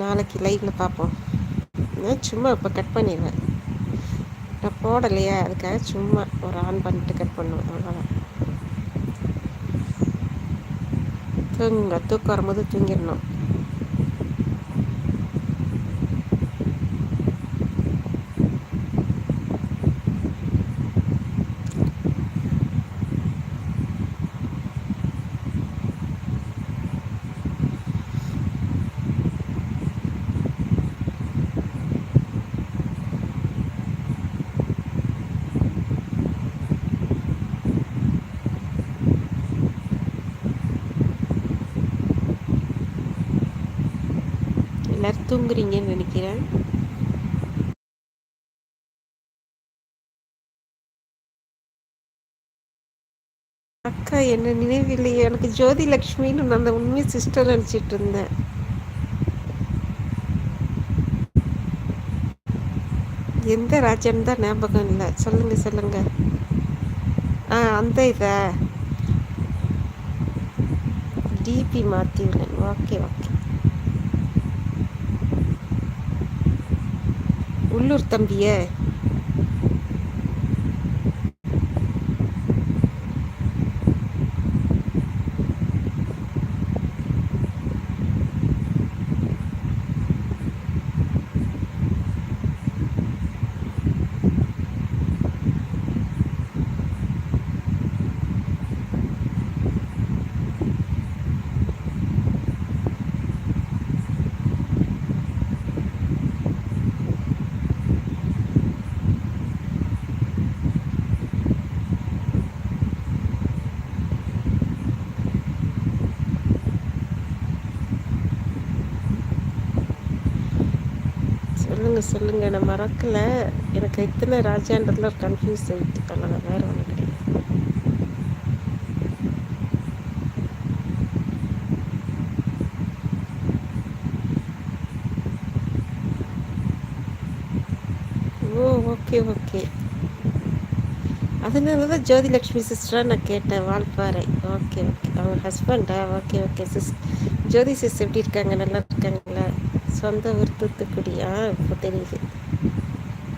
நாளைக்கு லைவில் பார்ப்போம். நான் சும்மா இப்போ கட் பண்ணிடுவேன். நான் போடலையா, அதுக்காக சும்மா ஒரு ஆன் பண்ணிட்டு கட் பண்ணுவேன், அவ்வளோதான். தூக்கம் வரும்போது தூங்கிடணும். எல்லாரும் தூங்குறீங்கன்னு நினைக்கிறேன். அக்கா என்ன நினைவில்லையே, எனக்கு ஜோதி லக்ஷ்மின்னு நான் அந்த உண்மை சிஸ்டர் நினச்சிட்டு இருந்தேன். எந்த ராஜன் தான் ஞாபகம் இல்லை. சொல்லுங்க. அந்த இதை டிபி மாற்றிவிடேன். ஓகே. உள்ளூர் தம்பியே, சொல்லுங்க. நான் மறக்கல. எனக்கு இத்தனை ராஜான்றதுல கன்ஃபியூஸ் ஆகிட்டு கலங்க, வேற ஒன்று கிடையாது. ஓகே. அதனால தான் ஜோதி லக்ஷ்மி சிஸ்டராக நான் கேட்டேன். வால்பாறை. ஓகே. அவங்க ஹஸ்பண்டா? Okay sis. ஜோதி சிஸ் எப்படி இருக்காங்க? நல்லா இருக்காங்களா? சொந்த ஊர் தூத்துக்குடியா? இப்போ தெரியுது.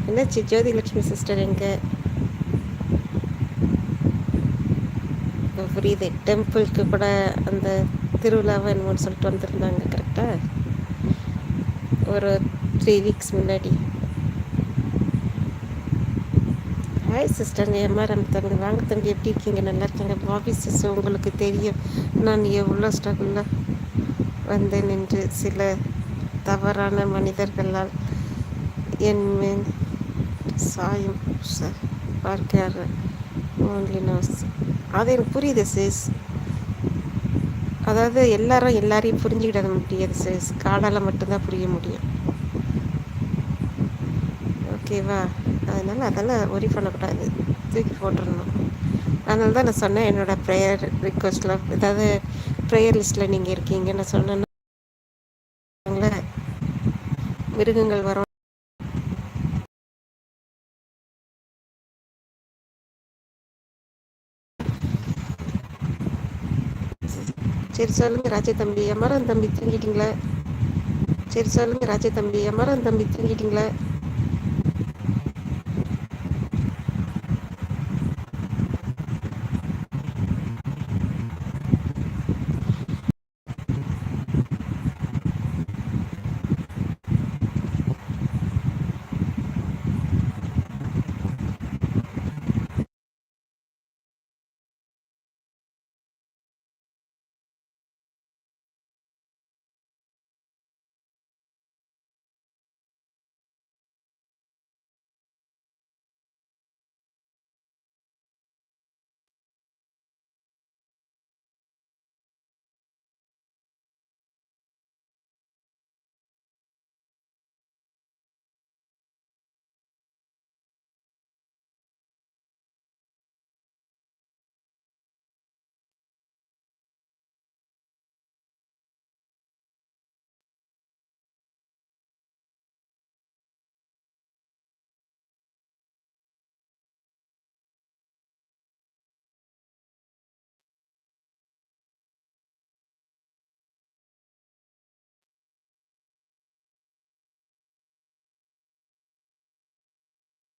என்னாச்சு ஜோதி லக்ஷ்மி சிஸ்டர் எங்க? இப்போ புரியுது. டெம்பிளுக்கு கூட அந்த திருவிழாவை என்னமோன்னு சொல்லிட்டு வந்திருந்தாங்க, கரெக்டாக ஒரு 3 வீக்ஸ் முன்னாடி. ஹாய் சிஸ்டர் எம்ஆர்எம் தம்பி. வாங்க தம்பி, எப்படி இருக்கீங்க? நல்லா இருக்காங்க. பாபி சிஸ், உங்களுக்கு தெரியும் நான் எவ்வளோ ஸ்ட்ரகிளில் வந்தேன் என்று. சில தவறான மனிதர்களால் என் மேல் சாயம் பார்க்கிறார். Only nose. அது எனக்கு புரியுது சிஸ். அதாவது எல்லாரையும் புரிஞ்சுக்கிட முடியாது சிஸ். காடால் மட்டும்தான் புரிய முடியும். ஓகேவா? அதெல்லாம் ஒரி பண்ணக்கூடாது, தூக்கி போட்டுடணும். அதனால தான் நான் சொன்னேன் என்னோடய ப்ரேயர் ரிக்வெஸ்ட்டில், ஏதாவது ப்ரேயர் லிஸ்ட்டில் நீங்கள் இருக்கீங்க நான் சொன்னேன்னா மிருகங்கள் வரும். சரி சொல்லுங்க ராஜா தம்பி. எமரம் தம்பி தூங்கிட்டீங்களா? சரி சொல்லுங்க ராஜா தம்பி. எமரம் தம்பி தூங்கிட்டீங்களா?